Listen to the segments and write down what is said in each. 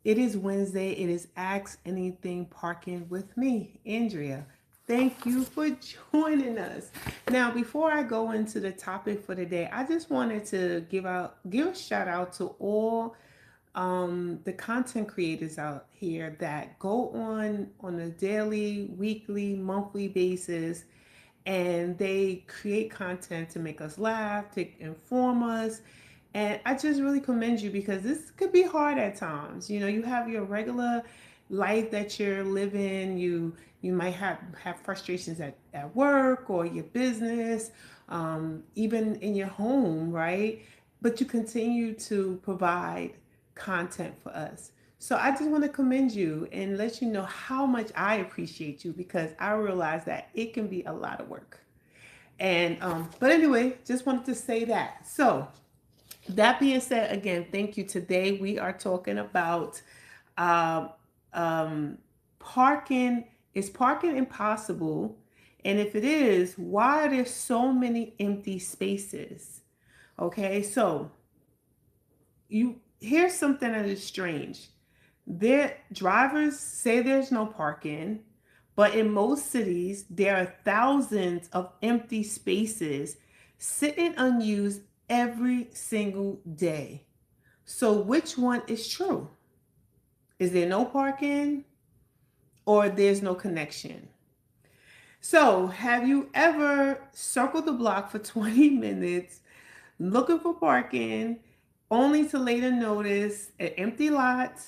It is Wednesday. It is Ask Anything Parking with me, Andrea. Thank you for joining us. Now, before I go into the topic for today, I just wanted to give a shout out to all the content creators out here that go on a daily, weekly, monthly basis, and they create content to make us laugh, to inform us. And I just really commend you because this could be hard at times. You know, you have your regular life that you're living. You might have frustrations at work or your business, even in your home, right? But you continue to provide content for us. So I just want to commend you and let you know how much I appreciate you because I realize that it can be a lot of work. And but anyway, just wanted to say that. So that being said, again, thank you. Today we are talking about um, um, parking. Is parking impossible? And if it is, why are there so many empty spaces? Okay, so you here's something that is strange. Their drivers say there's no parking, but in most cities, there are thousands of empty spaces sitting unused every single day. So, which one is true? Is there no parking or there's no connection? So, have you ever circled the block for 20 minutes looking for parking only to later notice an empty lot,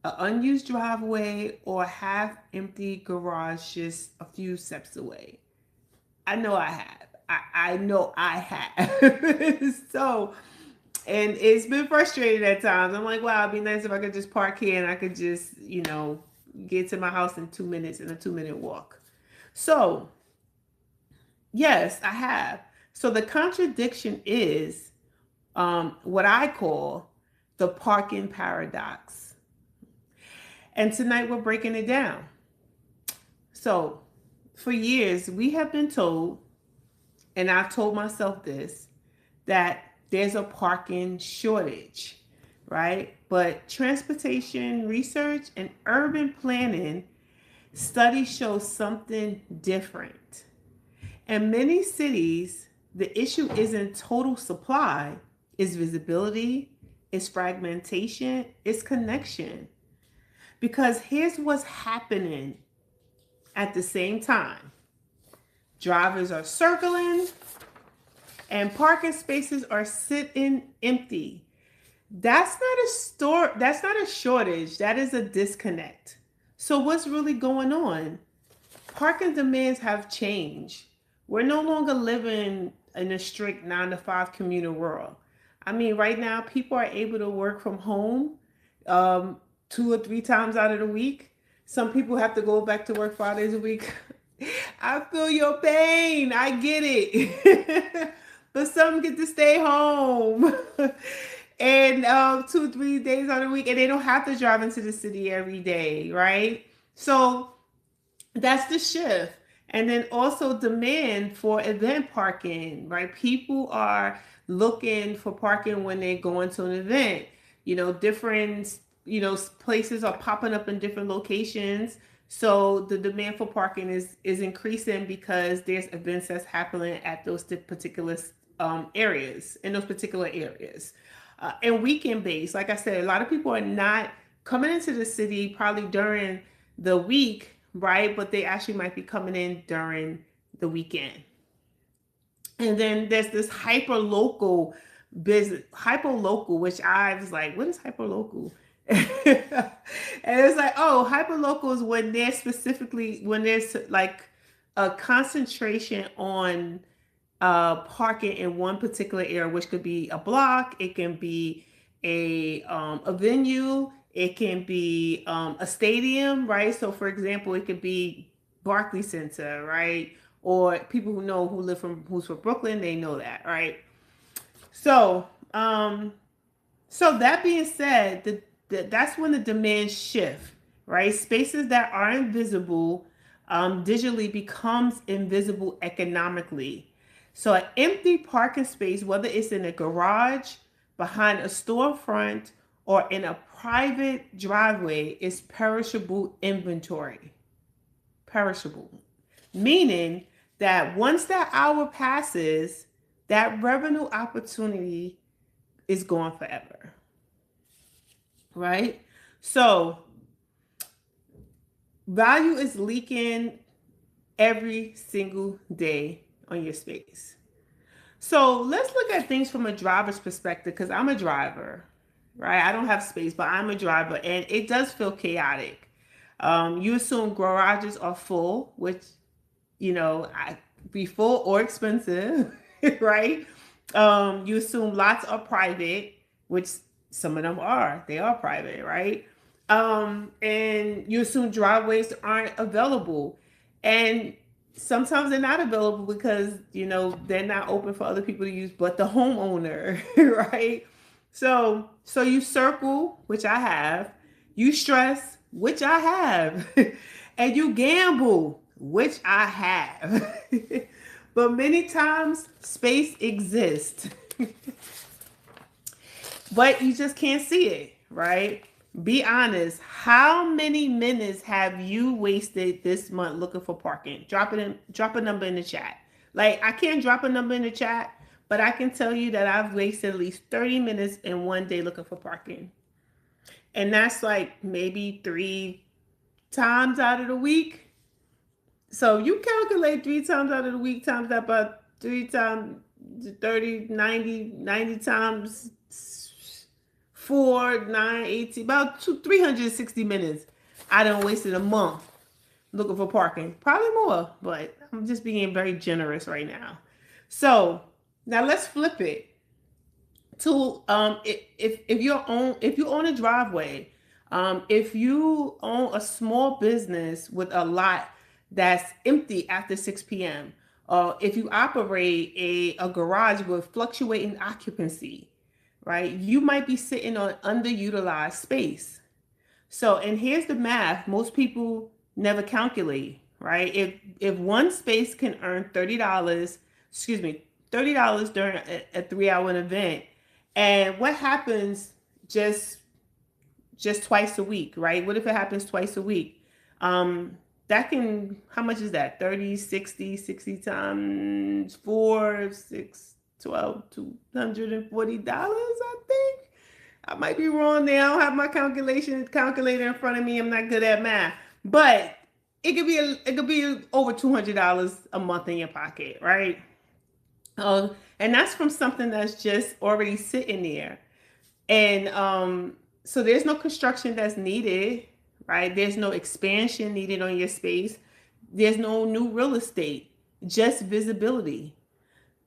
an unused driveway, or a half empty garage just a few steps away? I know I have. I know I have. So, and it's been frustrating at times. I'm like, wow, it'd be nice if I could just park here and I could just, get to my house in 2 minutes in a 2 minute walk. So, yes, I have. So the contradiction is what I call the parking paradox. And tonight we're breaking it down. So, for years, we have been told, and I've told myself this, that there's a parking shortage, right? But transportation research and urban planning studies show something different. In many cities, the issue isn't total supply, it's visibility, it's fragmentation, it's connection. Because here's what's happening at the same time. Drivers are circling and parking spaces are sitting empty. That's not a shortage, that is a disconnect. So what's really going on? Parking demands have changed. We're no longer living in a strict 9 to 5 commuter world. I mean, right now people are able to work from home 2 or 3 times out of the week. Some people have to go back to work 5 days a week. I feel your pain. I get it. But some get to stay home and 2 or 3 days out of the week, and they don't have to drive into the city every day, right? So that's the shift. And then also demand for event parking, right? People are looking for parking when they go into an event. Different, places are popping up in different locations. So the demand for parking is increasing because there's events that's happening at those particular areas, in those particular areas. And weekend based, like I said, a lot of people are not coming into the city probably during the week, right? But they actually might be coming in during the weekend. And then there's this hyper local, which I was like, what is hyper local? And it's like, oh, hyper local is when there's like a concentration on parking in one particular area, which could be a block, it can be a venue, it can be a stadium, right? So, for example, it could be Barclays Center, right? Or people who's from Brooklyn, they know that, right? So, so that being said, that's when the demand shift, right? Spaces that are invisible digitally becomes invisible economically. So an empty parking space, whether it's in a garage, behind a storefront, or in a private driveway is perishable inventory. Perishable. Meaning that once that hour passes, that revenue opportunity is gone forever. Right? So value is leaking every single day on your space. So let's look at things from a driver's perspective, because I'm a driver, right? I don't have space, but I'm a driver, and it does feel chaotic. You assume garages are full, which, be full or expensive, right? You assume lots are private, which some of them are. They are private, right? And you assume driveways aren't available. And sometimes they're not available because, they're not open for other people to use but the homeowner, right? So you circle, which I have, you stress, which I have, and you gamble, which I have. But many times space exists, but you just can't see it, right? Be honest. How many minutes have you wasted this month looking for parking? Drop a number in the chat. Like, I can't drop a number in the chat, but I can tell you that I've wasted at least 30 minutes in one day looking for parking. And that's like maybe 3 times out of the week. So you calculate 3 times out of the week times that by 3 times 30, 90 times 4, 9, 18, about 360 minutes. I done wasted a month looking for parking. Probably more, but I'm just being very generous right now. So now let's flip it to if you own a driveway, if you own a small business with a lot that's empty after 6 p.m., if you operate a garage with fluctuating occupancy, right? You might be sitting on underutilized space. So, and here's the math most people never calculate, right? If one space can earn $30 during a 3-hour event, and what happens just twice a week, right? What if it happens twice a week? That can, how much is that? 30, 60 times 4, 6, 12, $240, I think. I might be wrong there. I don't have my calculator in front of me. I'm not good at math. But it could be over $200 a month in your pocket, right? And that's from something that's just already sitting there. And so there's no construction that's needed, right? There's no expansion needed on your space. There's no new real estate, just visibility.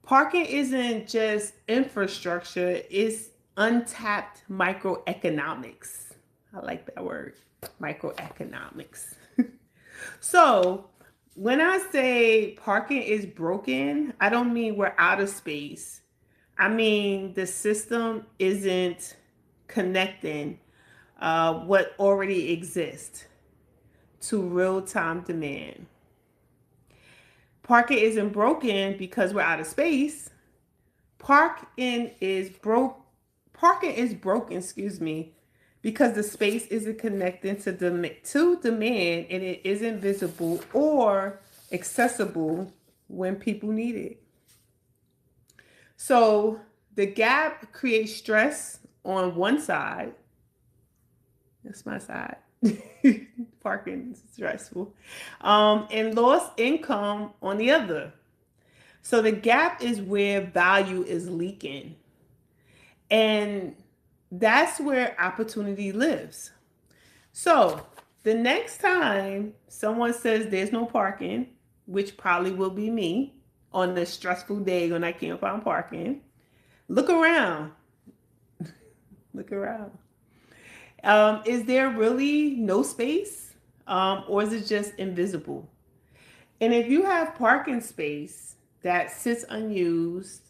Parking isn't just infrastructure, it's untapped microeconomics. I like that word, microeconomics. So when I say parking is broken, I don't mean we're out of space. I mean the system isn't connecting what already exists to real-time demand. Parking isn't broken because we're out of space. Parking is broken, because the space isn't connected to demand, and it isn't visible or accessible when people need it. So the gap creates stress on one side. That's my side. Parking is stressful. And lost income on the other. So the gap is where value is leaking. And that's where opportunity lives. So the next time someone says there's no parking, which probably will be me on the stressful day when I can't find parking, look around. Look around. Is there really no space? Or is it just invisible? And if you have parking space that sits unused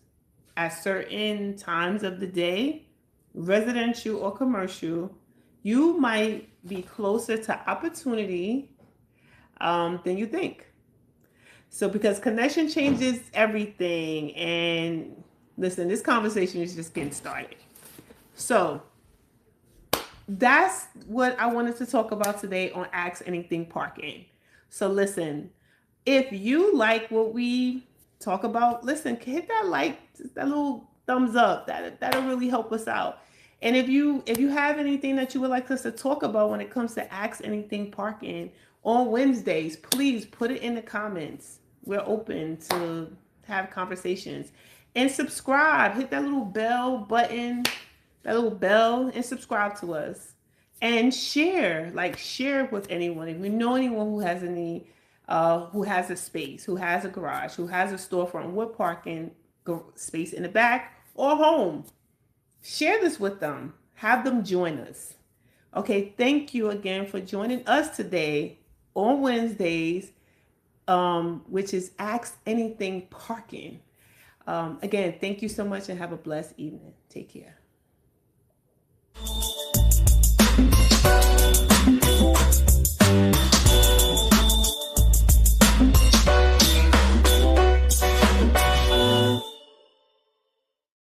at certain times of the day, residential or commercial, you might be closer to opportunity than you think. So because connection changes everything, and listen, this conversation is just getting started. So that's what I wanted to talk about today on Ask Anything Parking. So listen, if you like what we talk about, listen, hit that like, that little thumbs up. That'll really help us out. And if you have anything that you would like us to talk about when it comes to Ask Anything Parking on Wednesdays, please put it in the comments. We're open to have conversations. And subscribe. Hit that little bell button, that little bell, and subscribe to us. And share, like share with anyone. If you know anyone who has any, who has a space, who has a garage, who has a storefront with parking space in the back or home, share this with them. Have them join us. Okay, thank you again for joining us today on Wednesdays, which is Ask Anything Parking. Again, thank you so much and have a blessed evening. Take care.